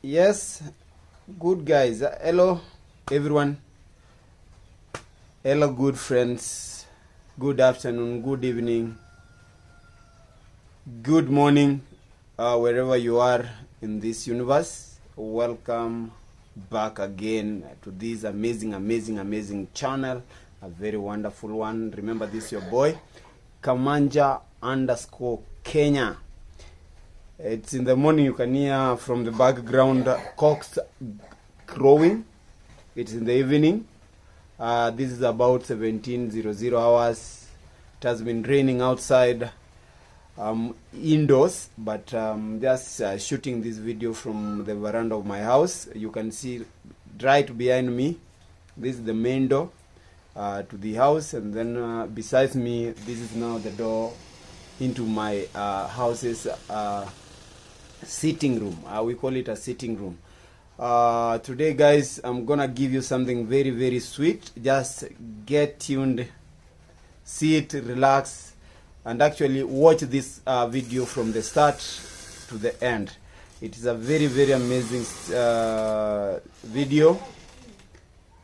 Yes, good guys. Hello, everyone. Hello, good friends. Good afternoon, good evening, good morning, wherever you are in this universe. Welcome back again to this amazing channel. A very wonderful one. Remember, this your boy, Kenya_Kenya. It's in the morning. You can hear from the background cocks crowing. It's in the evening. This is about 17:00 hours. It has been raining outside, indoors, but just shooting this video from the veranda of my house. You can see right behind me, this is the main door to the house, and then besides me, this is now the door into my house's sitting room. We call it a sitting room. Today, guys, I'm gonna give you something very sweet. Just get tuned, sit, relax, and actually watch this video from the start to the end. It is a very amazing video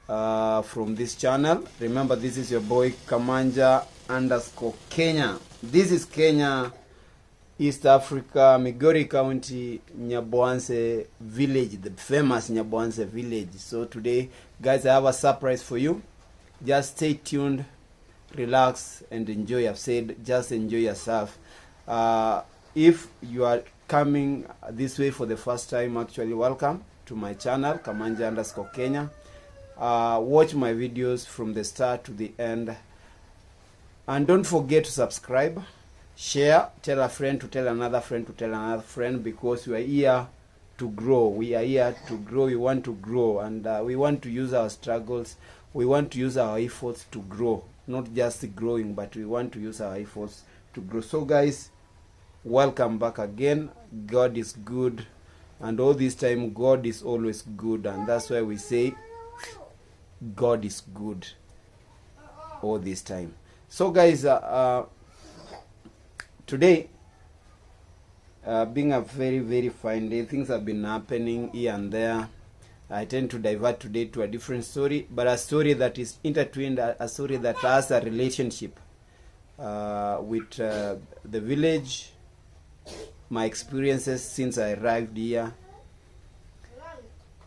from this channel. Remember, this is your boy Kamanja_Kenya. This is Kenya, East Africa, Migori County, Nyabwanse village, the famous Nyabwanse village. So today, guys, I have a surprise for you. Just stay tuned, relax, and enjoy. I've said just enjoy yourself. If you are coming this way for the first time, actually welcome to my channel, Kamanja_Kenya. Watch my videos from the start to the end, and don't forget to subscribe, share, tell a friend to tell another friend to tell another friend, because we are here to grow. We are here to grow. We want to grow, and we want to use our struggles, we want to use our efforts to grow. Not just growing, but we want to use our efforts to grow. So guys, welcome back again. God is good, and all this time God is always good, and that's why we say God is good all this time. So guys, today, being a very fine day, things have been happening here and there. I tend to divert today to a different story, but a story that is intertwined, a story that has a relationship with the village, my experiences since I arrived here,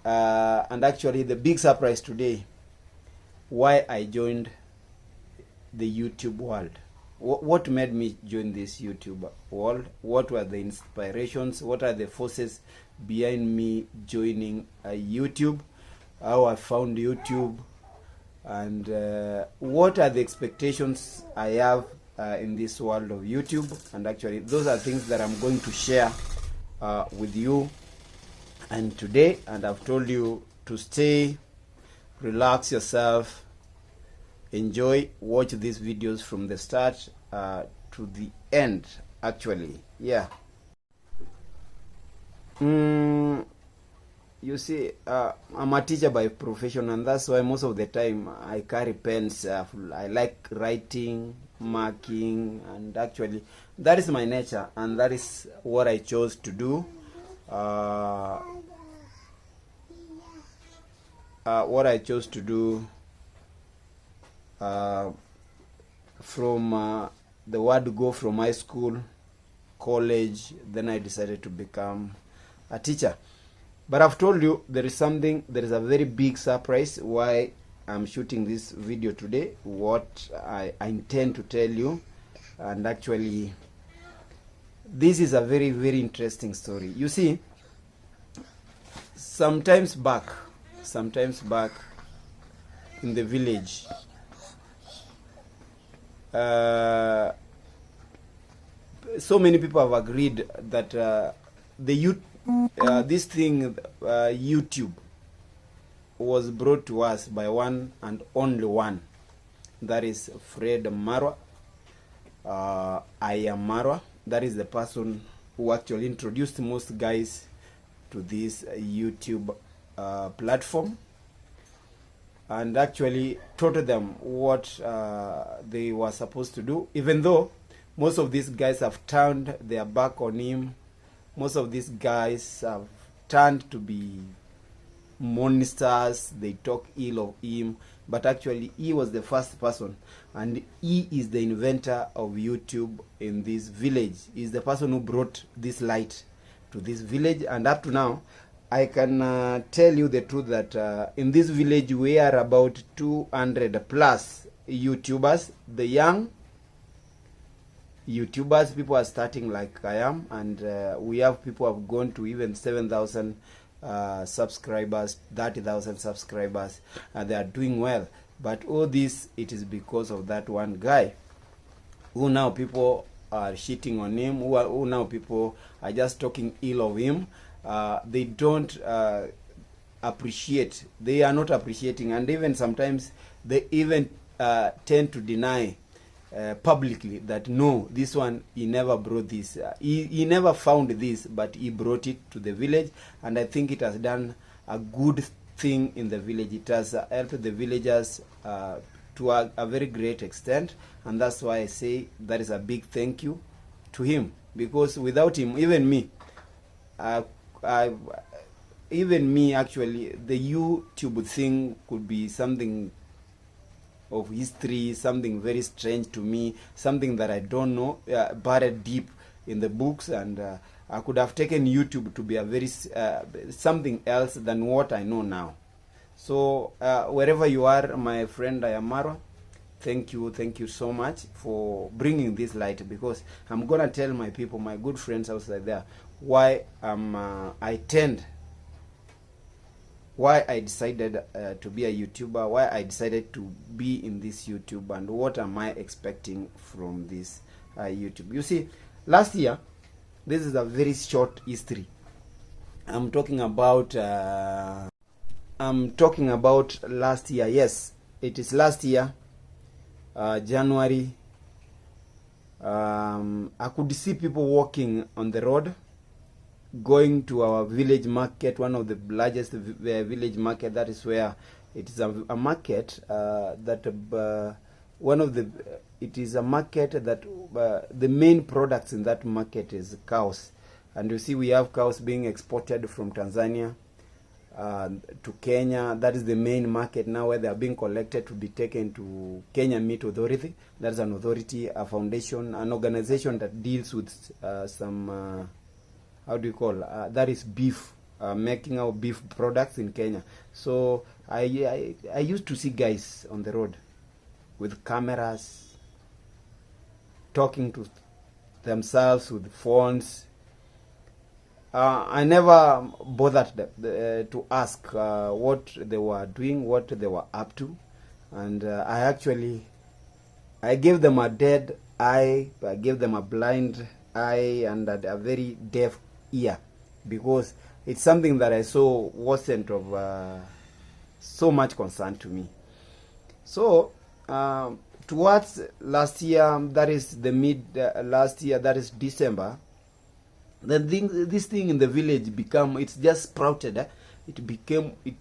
and actually the big surprise today, why I joined the YouTube world. What made me join this YouTube world? What were the inspirations? What are the forces behind me joining YouTube? How I found YouTube, and what are the expectations I have in this world of YouTube? And actually, those are things that I'm going to share with you and today. And I've told you to stay, relax yourself, enjoy, watch these videos from the start to the end. Actually, yeah. You see, I'm a teacher by profession, and that's why most of the time I carry pens. I like writing, marking, and actually that is my nature, and that is what I chose to do. What I chose to do from the word go from high school, college, then I decided to become a teacher. But I've told you there is a very big surprise why I'm shooting this video today, what I intend to tell you. And actually, this is a very interesting story. You see, sometimes back in the village, so many people have agreed that this thing, YouTube, was brought to us by one and only one. That is Fred Marwa, iammarwa. That is the person who actually introduced most guys to this YouTube platform, and actually taught them what they were supposed to do, even though most of these guys have turned their back on him. Most of these guys have turned to be monsters. They talk ill of him, but actually he was the first person, and he is the inventor of YouTube in this village. He's the person who brought this light to this village, and up to now I can tell you the truth that in this village we are about 200 plus YouTubers. The young YouTubers, people are starting like I am, and we have people who have gone to even 7,000 subscribers, 30,000 subscribers, and they are doing well. But all this, it is because of that one guy who now people are shitting on him, who now people are just talking ill of him. They don't appreciate, they are not appreciating, and even sometimes they even tend to deny publicly that no, this one, he never brought this, he never found this, but he brought it to the village. And I think it has done a good thing in the village. It has helped the villagers to a very great extent, and that's why I say that is a big thank you to him, because without him, even me, actually, the YouTube thing could be something of history, something very strange to me, something that I don't know, buried deep in the books, and I could have taken YouTube to be a very something else than what I know now. So wherever you are, my friend iammarwa, thank you so much for bringing this light, because I'm gonna tell my people, my good friends outside there, why why I decided to be a YouTuber, why I decided to be in this YouTube, and what am I expecting from this YouTube. You see, last year, this is a very short history. I'm talking about last year. Yes, it is last year, January. I could see people walking on the road, going to our village market, one of the largest village market. That is where it is a market it is a market that the main products in that market is cows. And you see, we have cows being exported from Tanzania to Kenya. That is the main market now, where they are being collected to be taken to Kenya Meat Authority. That is an authority, a foundation, an organization that deals with some how do you call that is beef, making our beef products in Kenya. So I used to see guys on the road with cameras, talking to themselves with phones. I never bothered to ask what they were doing, what they were up to, and I gave them a dead eye, I gave them a blind eye, and a very deaf ear, because it's something that I saw wasn't of so much concern to me. So towards last year, that is the mid last year, that is December, this thing in the village it's just sprouted. It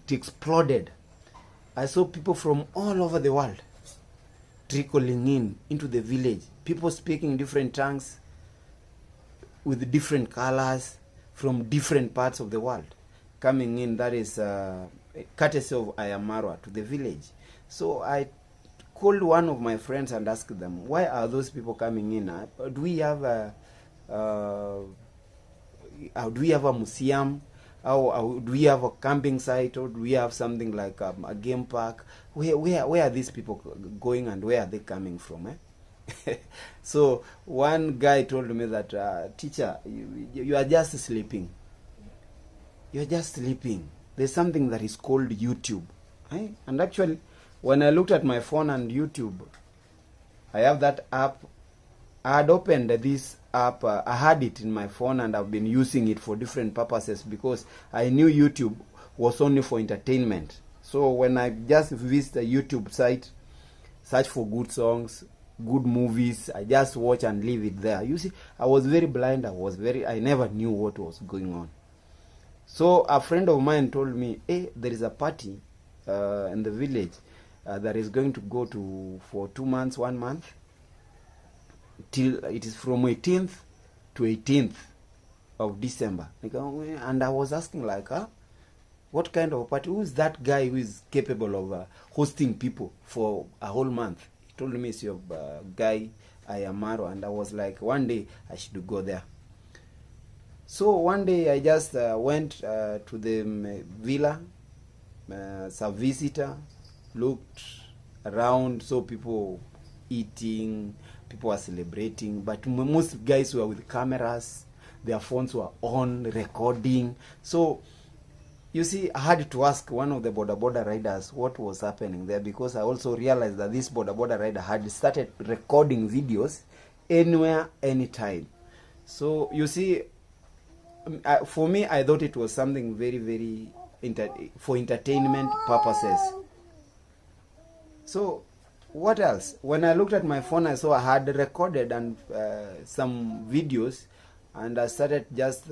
exploded. I saw people from all over the world trickling into the village, people speaking different tongues with different colors from different parts of the world coming in. That is courtesy of iammarwa to the village. So I called one of my friends and asked them, why are those people coming in? Do we have a museum? Do we have a camping site, or do we have something like a game park? Where are these people going, and where are they coming from? So one guy told me that, teacher, you are just sleeping. You are just sleeping. There's something that is called YouTube. And actually, when I looked at my phone and YouTube, I have that app. I had opened this app. I had it in my phone, and I've been using it for different purposes, because I knew YouTube was only for entertainment. So when I just visit a YouTube site, search for good songs, good movies, I just watch and leave it there. You see, I was very blind. I never knew what was going on. So a friend of mine told me, hey, there is a party in the village that is going to go for 2 months, 1 month, till it is from 18th to 18th. of December. And I was asking like, what kind of party? Who's that guy who is capable of hosting people for a whole month? He told me it's your guy, iammarwa. And I was like, one day I should go there. So one day I just went to the villa, as a visitor, looked around, saw people eating, people were celebrating, but most guys were with cameras, their phones were on, recording. So, you see, I had to ask one of the border riders what was happening there, because I also realized that this border rider had started recording videos anywhere, anytime. So, you see, for me, I thought it was something very, very for entertainment purposes. So, what else? When I looked at my phone, I saw I had recorded and some videos, and I started just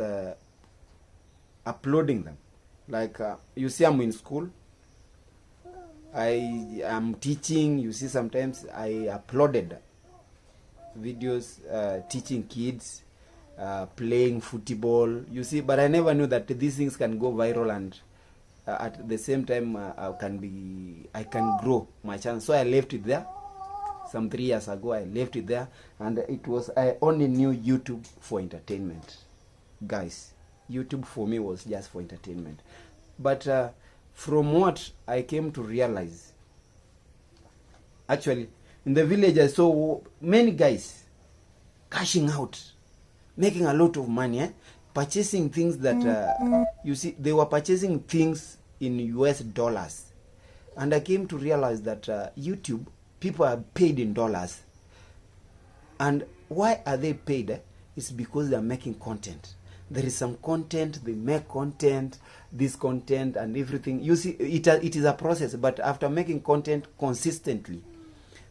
uploading them. Like, you see, I'm in school. I am teaching. You see, sometimes I uploaded videos teaching kids, playing football. You see, but I never knew that these things can go viral, and at the same time I can grow my channel. So I left it there. Some 3 years ago, I left it there, and I only knew YouTube for entertainment, guys. YouTube for me was just for entertainment. But from what I came to realize, actually, in the village I saw many guys cashing out, making a lot of money, purchasing things that, you see, they were purchasing things in US dollars. And I came to realize that YouTube, people are paid in dollars. And why are they paid? It's because they are making content. There is some content, they make content, this content and everything. You see, it is a process, but after making content consistently,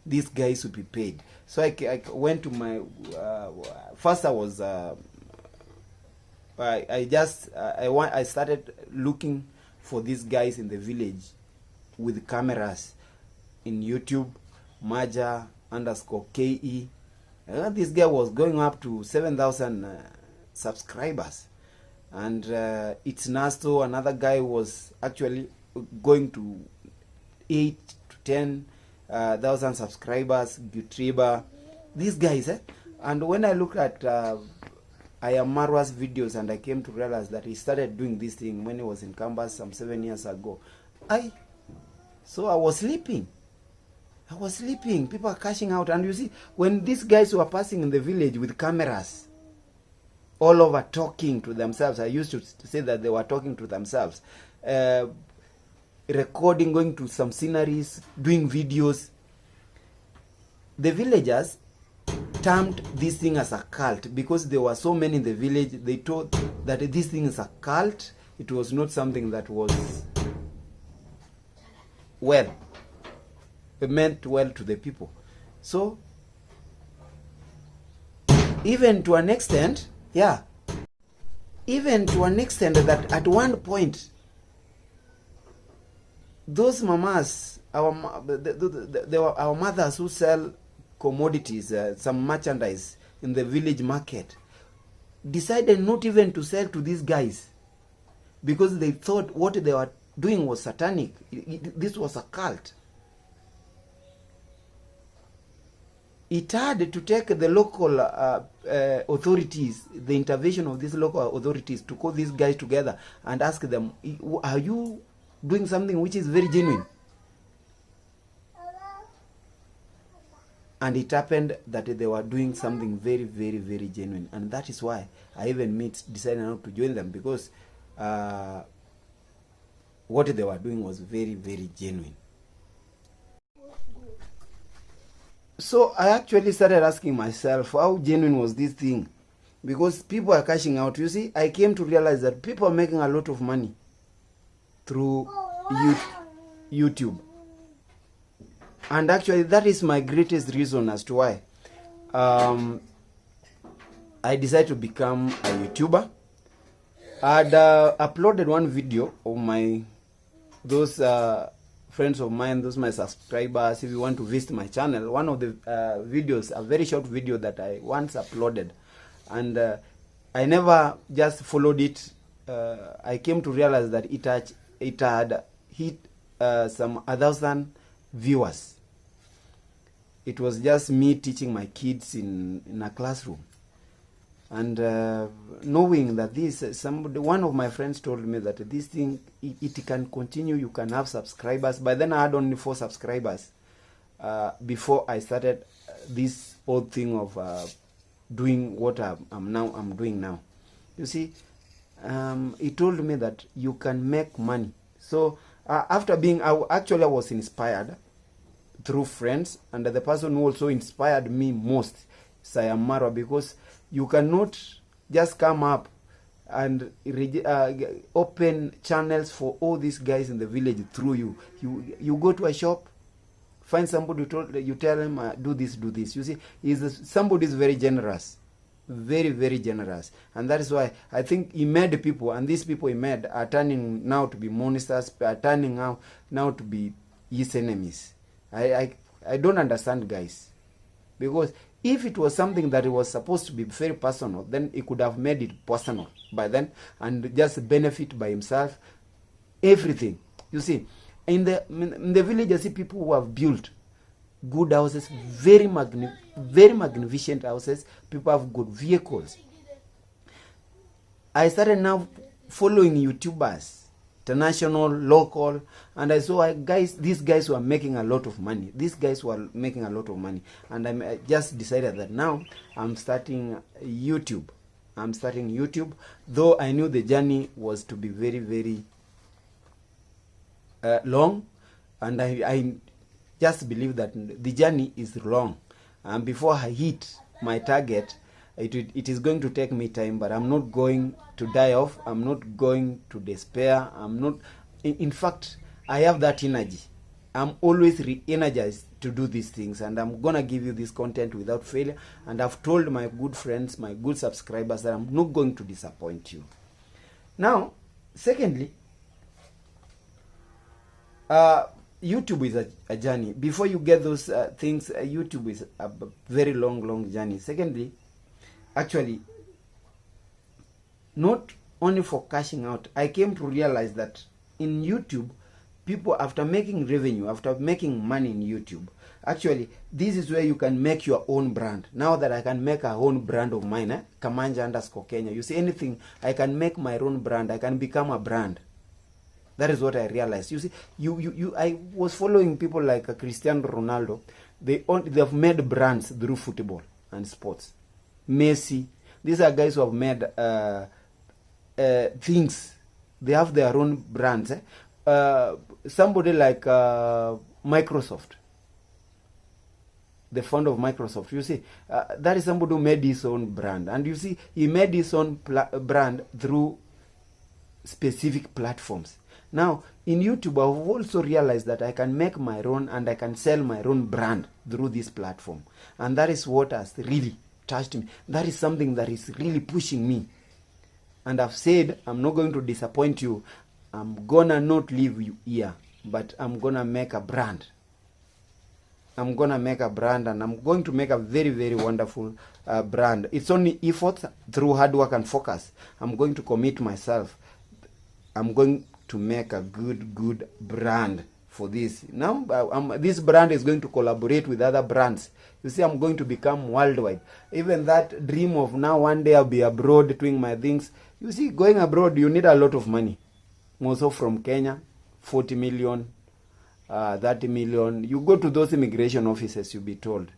these guys will be paid. So I went to my, first I was, I started looking for these guys in the village with cameras in YouTube, Maja_KE. This guy was going up to 7,000 subscribers, and it's Nasto. Another guy was actually going to 8 to 10,000 subscribers. Gutriba, these guys, and when I looked at iammarwa's videos, and I came to realize that he started doing this thing when he was in campus some 7 years ago. So I was sleeping. People are cashing out. And you see, when these guys were passing in the village with cameras all over talking to themselves, I used to say that they were talking to themselves, recording, going to some sceneries, doing videos. The villagers termed this thing as a cult because there were so many in the village. They thought that this thing is a cult. It was not something that was well. It meant well to the people. So, even to an extent, that at one point, those mamas, our mothers who sell commodities, some merchandise in the village market, decided not even to sell to these guys because they thought what they were doing was satanic. This was a cult. It had to take the local authorities, the intervention of these local authorities, to call these guys together and ask them, are you doing something which is very genuine? And it happened that they were doing something very, very, very genuine. And that is why I even decided not to join them, because what they were doing was very, very genuine. So I actually started asking myself, how genuine was this thing? Because people are cashing out. You see, I came to realize that people are making a lot of money through YouTube. And actually, that is my greatest reason as to why I decided to become a YouTuber. I had uploaded one video of those friends of mine, those my subscribers. If you want to visit my channel, one of the videos, a very short video that I once uploaded, and I never just followed it. I came to realize that it had hit some 1,000 viewers. It was just me teaching my kids in a classroom. And knowing that one of my friends told me that this thing, it can continue, you can have subscribers. By then I had only 4 subscribers before I started this old thing of doing what I'm doing now. You see, he told me that you can make money. So after I was inspired through friends, and the person who also inspired me most is iammarwa, because you cannot just come up and open channels for all these guys in the village through you. You go to a shop, find somebody, you tell him, do this. You see, somebody is very generous. Very, very generous. And that is why I think he made people, and these people he made are turning now to be monsters, are turning now to be his enemies. I don't understand, guys. Because if it was something that was supposed to be very personal, then he could have made it personal by then and just benefit by himself. Everything. You see, in the village, I see people who have built good houses, very magnificent houses. People have good vehicles. I started now following YouTubers, international, local, and I saw these guys were making a lot of money. And I just decided that now I'm starting YouTube. Though I knew the journey was to be very, very long, and I just believe that the journey is long, and before I hit my target, it is going to take me time, but I'm not going to die off. I'm not going to despair. In fact, I have that energy. I'm always re-energized to do these things, and I'm gonna give you this content without failure. And I've told my good friends, my good subscribers, that I'm not going to disappoint you. Now, secondly, YouTube is a journey. Before you get those things, YouTube is a very long journey. Secondly, actually, not only for cashing out, I came to realize that in YouTube, people, after making revenue, after making money in YouTube, actually, this is where you can make your own brand. Now that I can make a own brand of mine, Kamanja_Kenya. You see, anything, I can make my own brand. I can become a brand. That is what I realized. You see, I was following people like Cristiano Ronaldo. They have made brands through football and sports. Messi. These are guys who have made things. They have their own brands. Somebody like Microsoft, the founder of Microsoft, you see, that is somebody who made his own brand. And you see, he made his own brand through specific platforms. Now, in YouTube, I've also realized that I can make my own and I can sell my own brand through this platform. And that is what has really touched me. That is something that is really pushing me. And I've said, I'm not going to disappoint you. I'm gonna not leave you here, but I'm gonna make a brand. I'm gonna make a brand, and I'm going to make a very, very wonderful brand. It's only effort through hard work and focus. I'm going to commit myself. I'm going to make a good brand for this. Now, this brand is going to collaborate with other brands. You see, I'm going to become worldwide. Even that dream of now one day I'll be abroad doing my things. You see, going abroad, you need a lot of money. Also from Kenya, 40 million, 30 million. You go to those immigration offices, you'll be told.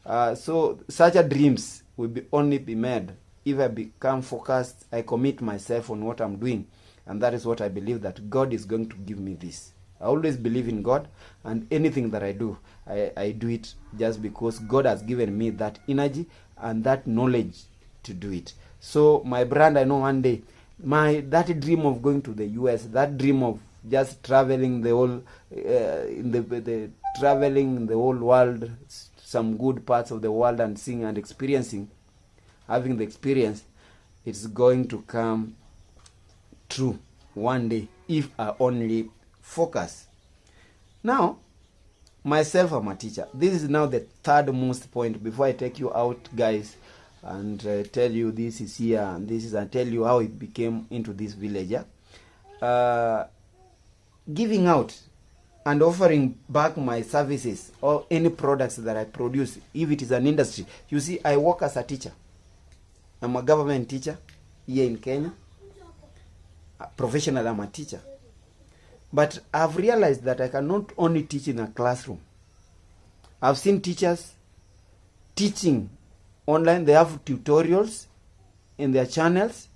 So such a dreams will only be made if I become focused. I commit myself on what I'm doing. And that is what I believe, that God is going to give me this. I always believe in God, and anything that I do, I do it just because God has given me that energy and that knowledge to do it. So my brand, I know one day, that dream of going to the US, that dream of just traveling the whole, traveling in the whole world, some good parts of the world, and seeing and experiencing, having the experience, it's going to come true one day if I only focus. Now, myself, I'm a teacher. This is now the third most point before I take you out, guys. and tell you this is here and this is, and tell you how it became into this village. Giving out and offering back my services or any products that I produce, if it is an industry. You see, I work as a teacher. I'm a government teacher here in Kenya. Professional, I'm a teacher. But I've realized that I cannot only teach in a classroom. I've seen teachers teaching online. They have tutorials in their channels.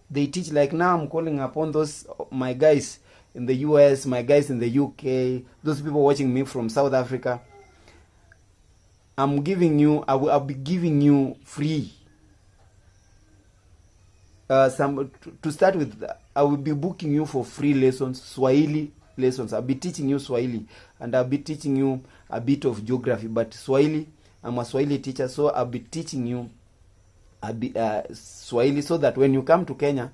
They teach, like now I'm calling upon those, my guys in the US, my guys in the UK, those people watching me from South Africa. I'm giving you, I'll be giving you free. To start with, I will be booking you for free lessons, Swahili lessons. I'll be teaching you Swahili, and I'll be teaching you a bit of geography. But Swahili, I'm a Swahili teacher, so I'll be teaching you Swahili, so that when you come to Kenya,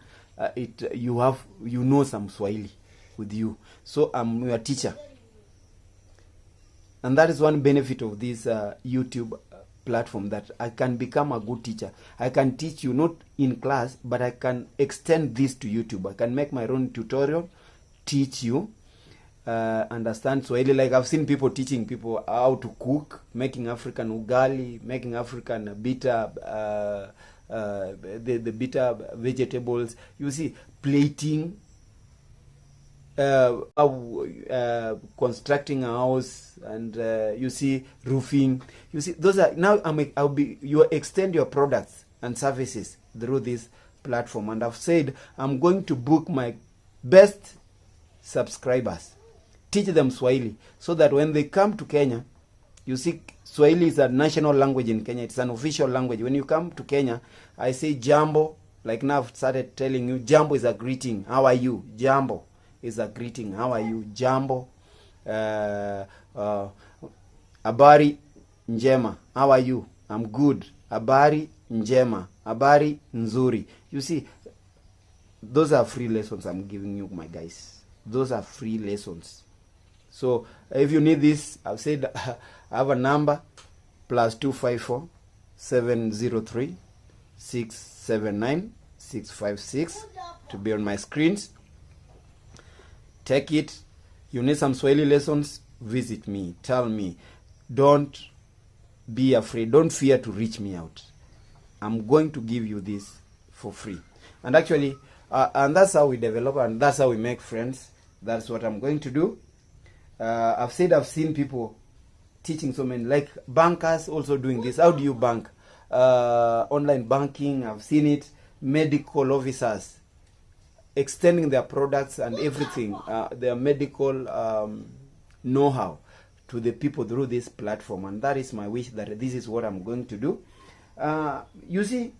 you know some Swahili with you. So I'm your teacher, and that is one benefit of this YouTube platform, that I can become a good teacher. I can teach you not in class, but I can extend this to YouTube. I can make my own tutorial, teach you, understand Swahili. Like I've seen people teaching people how to cook, making African ugali, making African bitter, the bitter vegetables. You see, plating, constructing a house, and you see, roofing. You see, those are now. You extend your products and services through this platform, and I've said I'm going to book my best subscribers, teach them Swahili, so that when they come to Kenya, you see, Swahili is a national language in Kenya. It's an official language. When you come to Kenya, I say jambo. Like now, I've started telling you, jambo is a greeting. How are you? Jambo is a greeting. How are you? Jambo. Habari njema. How are you? I'm good. Habari njema. Habari nzuri. You see, those are free lessons I'm giving you, my guys. Those are free lessons. So if you need this, I've said I have a number, +254 703 679 656, to be on my screens. Take it. You need some Swahili lessons, visit me, tell me. Don't be afraid, don't fear to reach me out. I'm going to give you this for free. And actually, and that's how we develop, and that's how we make friends. That's what I'm going to do. I've seen people teaching so many, like bankers also doing this. How do you bank? Online banking, I've seen it. Medical officers extending their products and everything, their medical know-how to the people through this platform. And that is my wish, that this is what I'm going to do. You see,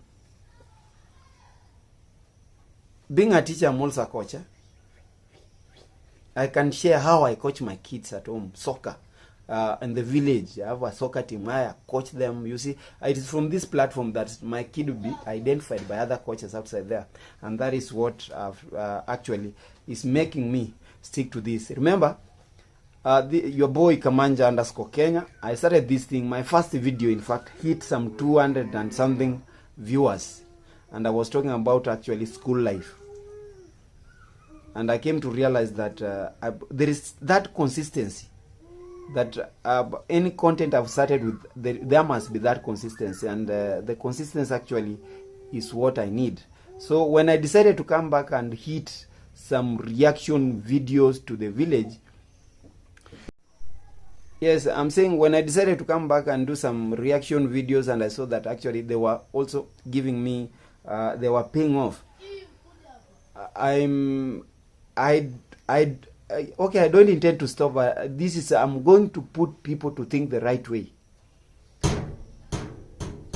being a teacher, I'm also a coach. I can share how I coach my kids at home, soccer. In the village, I have a soccer team. I coach them. You see, it is from this platform that my kid will be identified by other coaches outside there, and that is what actually is making me stick to this. Remember, your boy Kamanja_Kenya. I started this thing. My first video, in fact, hit some 200 and something viewers, and I was talking about actually school life. And I came to realize that there is that consistency, that any content I've started with, there must be that consistency, and the consistency actually is what I need. So when I decided to come back and hit some reaction videos to the village, yes, I'm saying when I decided to come back and do some reaction videos, and I saw that actually they were also giving me, they were paying off. Okay, I don't intend to stop. I'm going to put people to think the right way.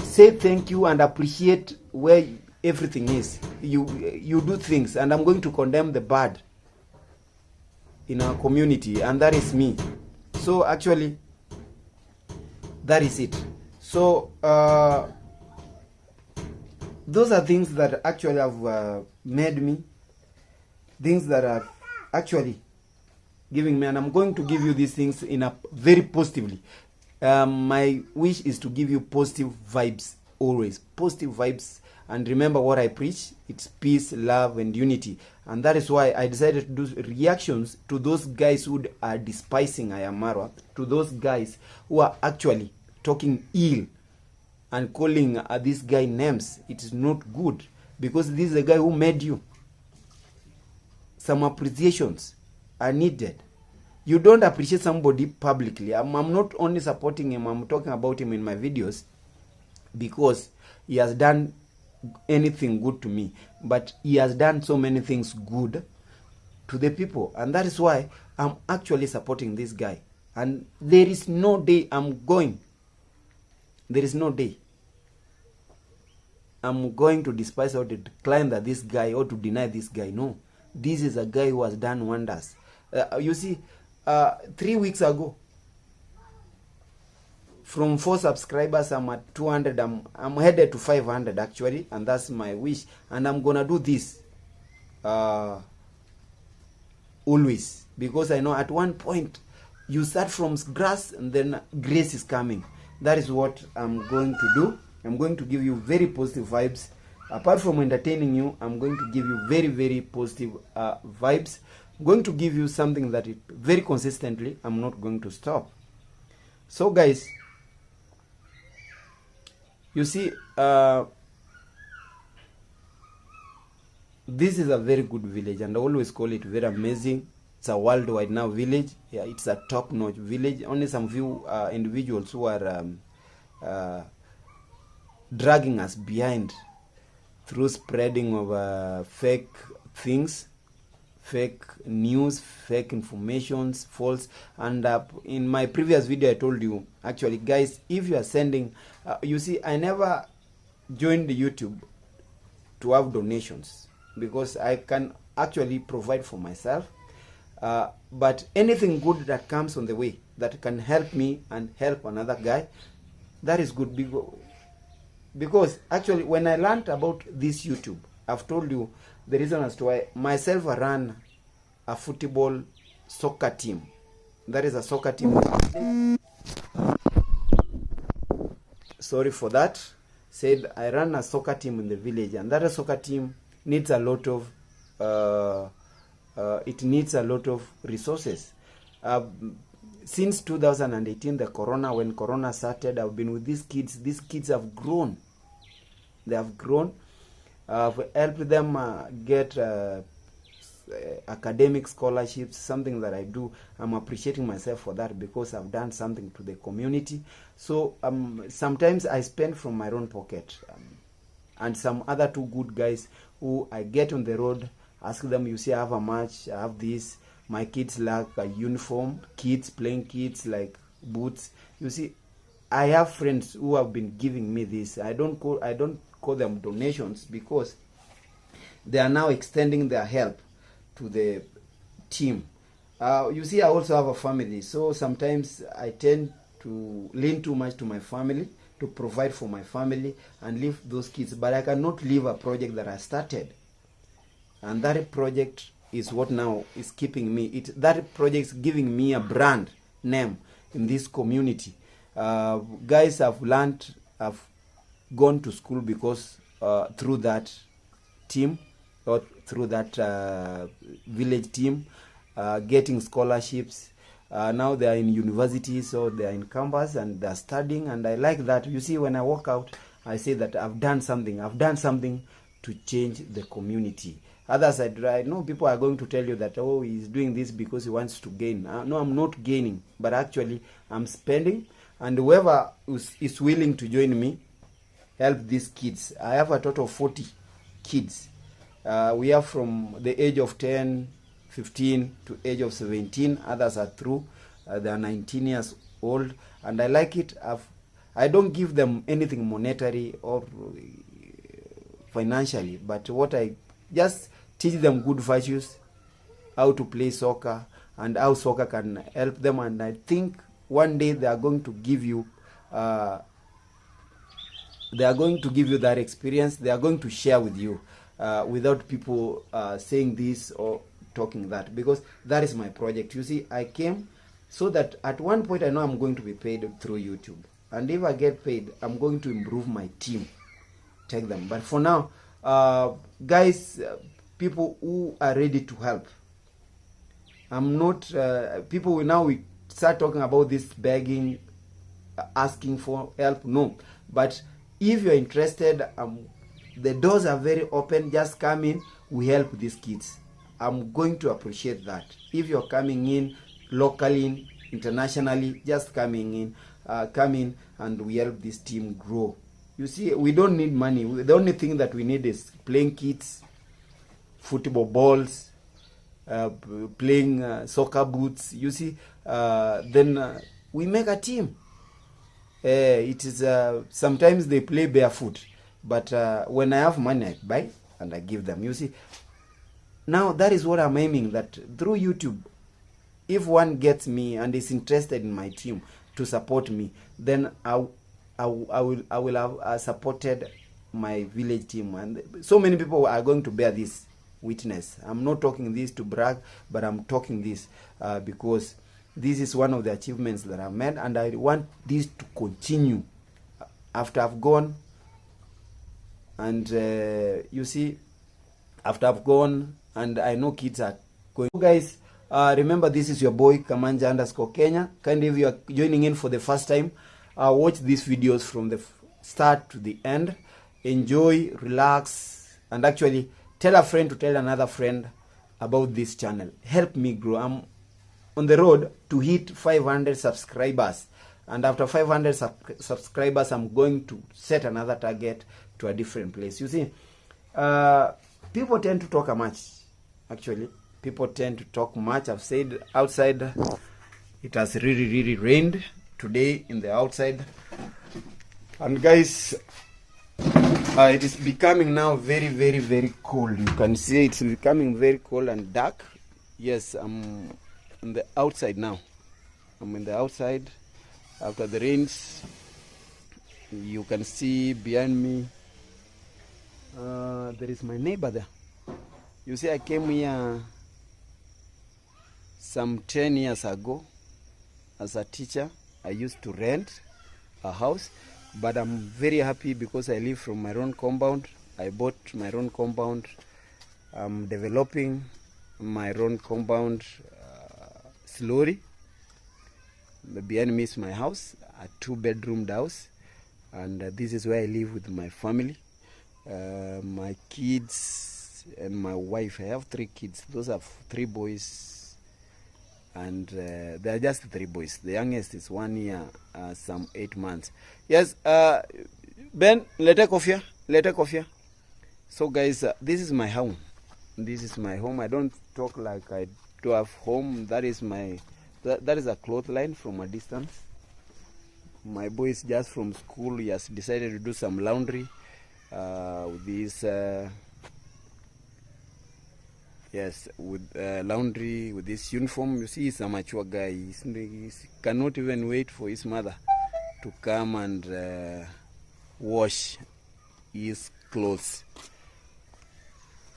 Say thank you and appreciate where everything is. You do things, and I'm going to condemn the bad in our community, and that is me. So actually, that is it. So those are things that actually have made me, things that are actually giving me, and I'm going to give you these things in a very positively. My wish is to give you positive vibes always positive vibes. And remember what I preach, it's peace, love, and unity. And that is why I decided to do reactions to those guys who are despising iammarwa, to those guys who are actually talking ill and calling this guy names. It is not good, because this is a guy who made you. Some appreciations are needed. You don't appreciate somebody publicly. I'm not only supporting him, I'm talking about him in my videos because he has done anything good to me, but he has done so many things good to the people, and that is why I'm actually supporting this guy. And there is no day there is no day I'm going to despise or to decline that this guy or to deny this guy. No, this is a guy who has done wonders. You see, 3 weeks ago, from 4 subscribers, I'm at 200. I'm headed to 500 actually, and that's my wish. And I'm gonna do this always, because I know at one point you start from grass and then grace is coming. That is what I'm going to do. I'm going to give you very positive vibes. Apart from entertaining you, I'm going to give you very, very positive vibes. I'm going to give you something that is very consistently. I'm not going to stop. So guys, you see, this is a very good village, and I always call it very amazing. It's a worldwide now village. Yeah, it's a top-notch village. Only some few individuals who are dragging us behind through spreading of fake things, fake news, fake informations, false. And in my previous video I told you, actually guys, if you are sending you see, I never joined the YouTube to have donations, because I can actually provide for myself, but anything good that comes on the way that can help me and help another guy, that is good. Because actually when I learned about this YouTube, I've told you the reason as to why. Myself, I ran a football soccer team. That is a soccer team. Sorry for that. Said I ran a soccer team in the village, and that soccer team needs a lot of it needs a lot of resources. Since 2018, when Corona started, I've been with these kids. These kids have grown. They have grown. I've helped them get academic scholarships, something that I do. I'm appreciating myself for that, because I've done something to the community. So sometimes I spend from my own pocket, and some other two good guys who I get on the road, ask them, you see, I have a match, I have this, my kids lack a uniform, kids playing kids like boots. You see, I have friends who have been giving me this. I don't call them donations, because they are now extending their help to the team. You see, I also have a family, so sometimes I tend to lean too much to my family, to provide for my family and leave those kids. But I cannot leave a project that I started, and that project is what now is keeping me. That project is giving me a brand name in this community. Guys, I've learned, I've gone to school because through that team, or through that village team, getting scholarships. Now they are in university, so they are in campus and they are studying, and I like that. You see, when I walk out, I say that I've done something. I've done something to change the community. Others, I know people are going to tell you that, oh, he's doing this because he wants to gain. No, I'm not gaining, but actually I'm spending, and whoever is willing to join me, help these kids. I have a total of 40 kids. We are from the age of 10, 15 to age of 17. Others are through. They are 19 years old, and I like it. I don't give them anything monetary or financially, but what I just teach them good virtues, how to play soccer, and how soccer can help them. And I think one day they are going to give you that experience. They are going to share with you without people saying this or talking that, because that is my project. You see, I came so that at one point I know I'm going to be paid through YouTube. and if I get paid, I'm going to improve my team, take them. But for now, guys, people who are ready to help, I'm not people now we start talking about this begging, asking for help. No, but if you're interested, the doors are very open. Just come in, we help these kids. I'm going to appreciate that. If you're coming in locally, internationally, just come in and we help this team grow. You see, we don't need money. The only thing that we need is playing kits, football balls, playing soccer boots. You see, then we make a team. It is sometimes they play barefoot, but when I have money, I buy and I give them. You see, now that is what I'm aiming, that through YouTube, if one gets me and is interested in my team to support me, then I will have supported my village team. And so many people are going to bear this witness. I'm not talking this to brag, but I'm talking this because this is one of the achievements that I've made, and I want this to continue after I've gone. And you see, after I've gone, and I know kids are going. So guys, remember, this is your boy Kamanja_Kenya. Kindly, if you are joining in for the first time, watch these videos from the start to the end. Enjoy, relax, and actually tell a friend to tell another friend about this channel. Help me grow. I'm on the road to hit 500 subscribers, and after 500 subscribers, I'm going to set another target to a different place. You see, people tend to talk much. Actually, people tend to talk much. I've said outside it has really rained today in the outside, and guys, it is becoming now very cold. You can see it's becoming very cold and dark. Yes, I'm on the outside now. I'm in the outside after the rains. You can see behind me there is my neighbor there. You see, I came here some 10 years ago as a teacher. I used to rent a house, but I'm very happy because I live from my own compound. I bought my own compound. I'm developing my own compound slowly. Behind me is my house, a 2-bedroom house, and this is where I live with my family, my kids and my wife. I have 3 kids. Those are 3 boys, and they are just 3 boys. The youngest is 1 year, some 8 months. Yes, Ben, lete kofia. So guys, this is my home. This is my home. I don't talk like I do have home. That is my that is a clothesline from a distance. My boy is just from school. He has decided to do some laundry with this laundry with this uniform. You see, he's a mature guy. He cannot even wait for his mother to come and wash his clothes.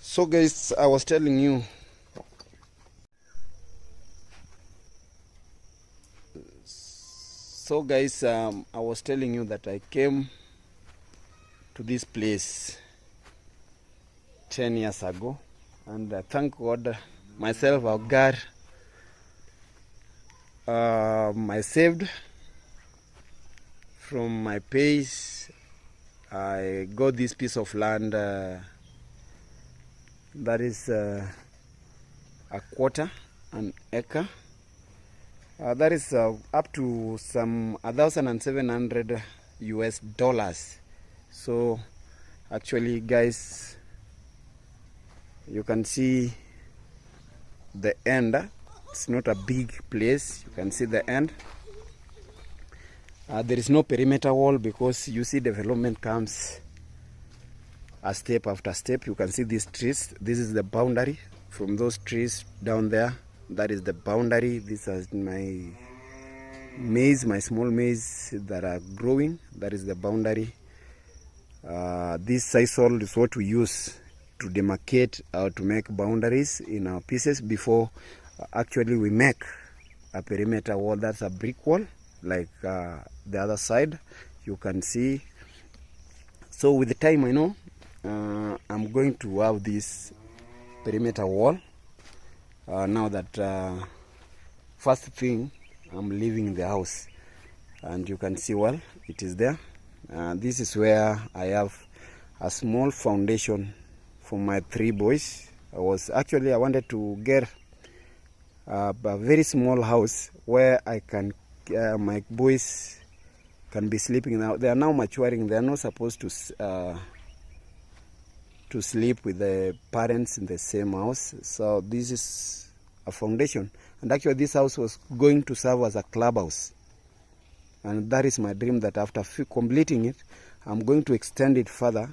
So guys, I was telling you, that I came to this place 10 years ago, and thank God, myself, our God, I saved from my pays. I got this piece of land that is a quarter an acre. That is up to some $1,700 US. So actually, guys, you can see the end. It's not a big place. You can see the end. There is no perimeter wall because you see development comes a step after step. You can see these trees. This is the boundary. From those trees down there, that is the boundary. This is my maize, my small maize that are growing. That is the boundary. This sisal is what we use to demarcate or to make boundaries in our pieces before actually we make a perimeter wall. That's a brick wall. like the other side. You can see. So with the time, I know I'm going to have this perimeter wall. Now that first thing, I'm leaving the house, and you can see, well, it is there. This is where I have a small foundation for my 3 boys. I wanted to get a very small house where I can my boys can be sleeping now. They are now maturing. They are not supposed to sleep with the parents in the same house. So this is a foundation, and actually this house was going to serve as a clubhouse, and that is my dream, that after completing it, I'm going to extend it further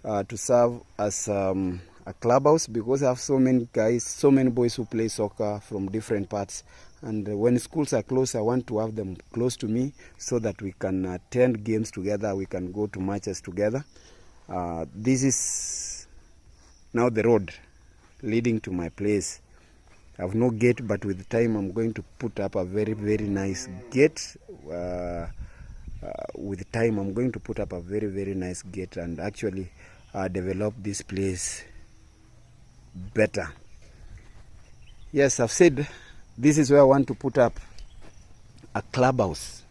to serve as a clubhouse, because I have so many guys, so many boys who play soccer from different parts, and when schools are close, I want to have them close to me so that we can attend games together, we can go to matches together. This is now the road leading to my place. I have no gate, but with time I'm going to put up a very, very nice gate. With time I'm going to put up a very, very nice gate and actually develop this place better. Yes, I've said this is where I want to put up a clubhouse.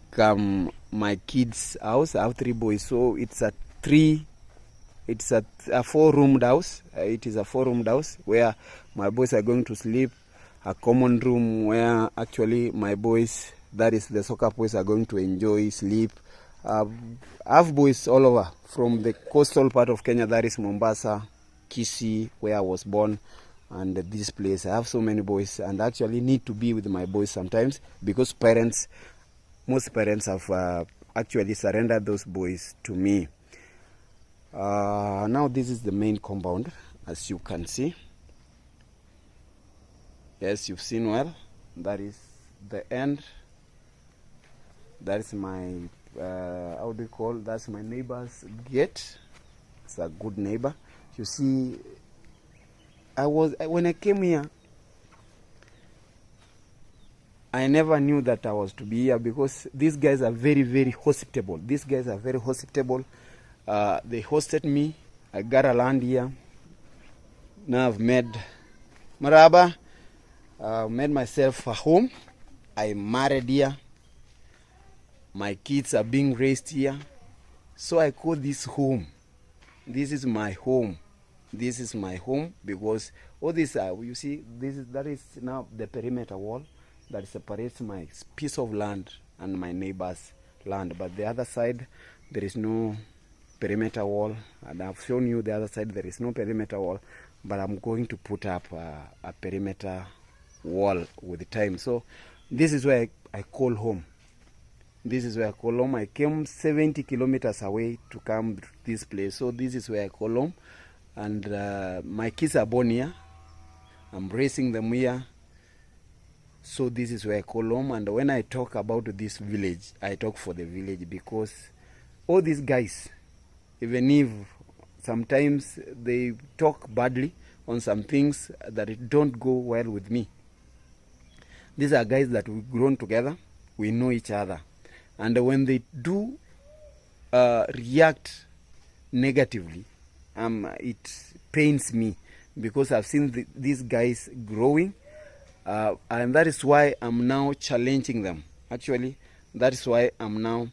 Come my kids' house. I have 3 boys, so it's a 4-roomed house. It is a 4-roomed house where my boys are going to sleep. A common room where actually my boys, that is the soccer boys, are going to enjoy sleep. I have boys all over from the coastal part of Kenya, that is Mombasa, Kisii, where I was born, and this place. I have so many boys, and actually need to be with my boys sometimes, because most parents have actually surrendered those boys to me. Now this is the main compound, as you can see. Yes, you've seen well. That is the end. That is my how do you call? That's my neighbor's gate. It's a good neighbor. You see, when I came here, I never knew that I was to be here, because these guys are very, very hospitable. These guys are very hospitable. They hosted me. I got a land here. Now I've made Maraba. Made myself a home. I married here. My kids are being raised here. So I call this home. This is my home. This is my home, because all this, you see, that is now the perimeter wall that separates my piece of land and my neighbor's land. But the other side, there is no perimeter wall, and I've shown you the other side. There is no perimeter wall, but I'm going to put up a perimeter wall with time. So this is where I call home. This is where I call home. I came 70 kilometers away to come to this place, so this is where I call home. And my kids are born here. I'm raising them here. So this is where I call home. And when I talk about this village, I talk for the village, because all these guys, even if sometimes they talk badly on some things that don't go well with me, these are guys that we've grown together. We know each other. And when they do react negatively, it pains me, because I've seen these guys growing, and that is why I'm now challenging them. Actually, that is why I'm now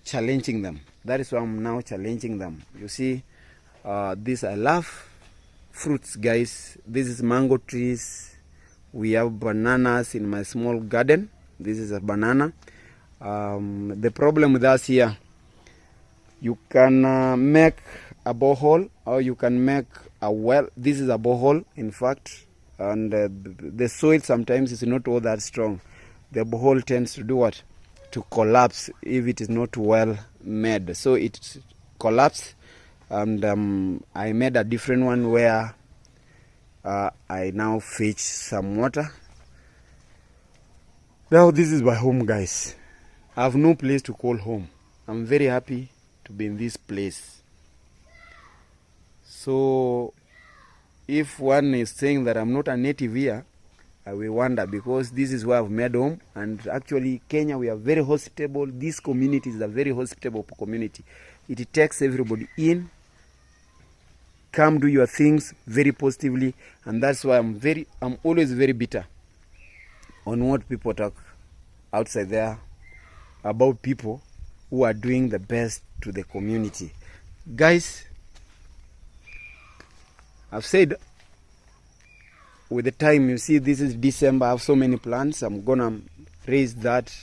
challenging them. You see, this, I love fruits, guys. This is mango trees. We have bananas in my small garden. This is a banana. The problem with us here, you can make a borehole, or you can make a well. This is a borehole, in fact, and the soil sometimes is not all that strong. The borehole tends to do what? To collapse if it is not well made. So it collapsed, and I made a different one where I now fetch some water. Now this is my home, guys. I have no place to call home. I'm very happy to be in this place. So if one is saying that I'm not a native here, we wonder, because this is where I've made home. And actually Kenya, we are very hospitable. This community is a very hospitable community. It takes everybody in, come do your things very positively. And that's why I'm always very bitter on what people talk outside there about people who are doing the best to the community. Guys, I've said with the time, you see, this is December, I have so many plans. I'm gonna raise that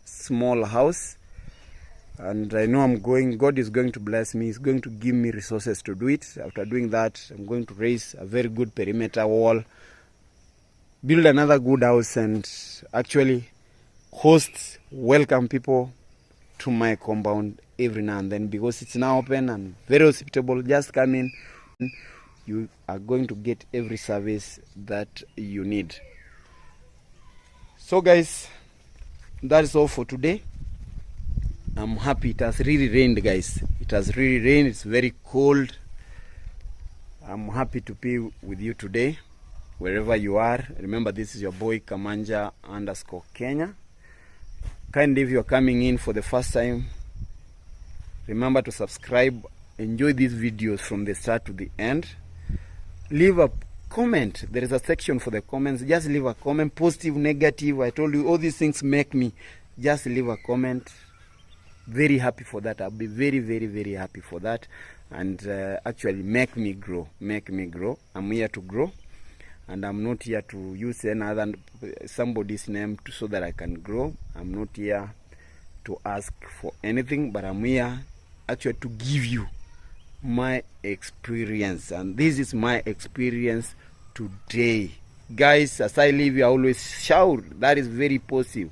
small house, and I know God is going to bless me. He's going to give me resources to do it. After doing that, I'm going to raise a very good perimeter wall, build another good house, and actually welcome people to my compound every now and then, because it's now open and very hospitable. Just come in. You are going to get every service that you need. So guys, that's all for today. I'm happy. It has really rained, guys. It has really rained. It's very cold. I'm happy to be with you today, wherever you are. Remember, this is your boy Kamanja_Kenya. Kindly, if you're coming in for the first time, remember to subscribe. Enjoy these videos from the start to the end. Leave a comment. There is a section for the comments. Just leave a comment, positive, negative. I told you all these things make me. Just leave a comment. Very happy for that. I'll be very, very, very happy for that. And actually make me grow. Make me grow. I'm here to grow. And I'm not here to use somebody's name so that I can grow. I'm not here to ask for anything, but I'm here actually to give you my experience. And this is my experience today. Guys, as I live, I always shout. That is very positive.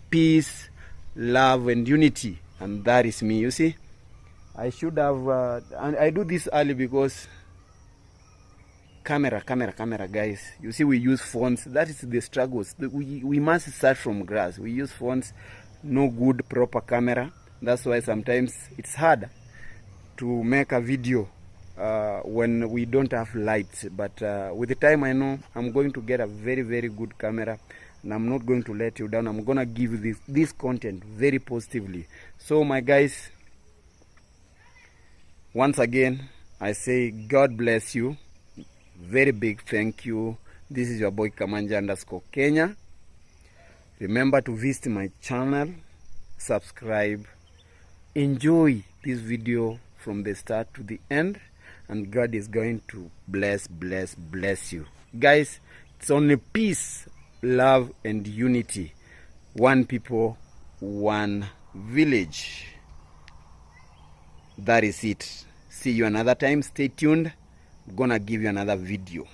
Peace, love, and unity. And that is me. You see, I should have, and I do this early because camera, guys. You see, we use phones. That is the struggles. We must start from grass. We use phones, no good, proper camera. That's why sometimes it's hard to make a video when we don't have lights. But with the time, I know I'm going to get a very, very good camera, and I'm not going to let you down. I'm gonna give you this content very positively. So my guys, once again, I say God bless you. Very big thank you. This is your boy Kamanja_Kenya. Remember to visit my channel, subscribe, enjoy this video from the start to the end, and God is going to bless you. Guys, it's only peace, love, and unity. One people, one village. That is it. See you another time. Stay tuned. I'm gonna give you another video.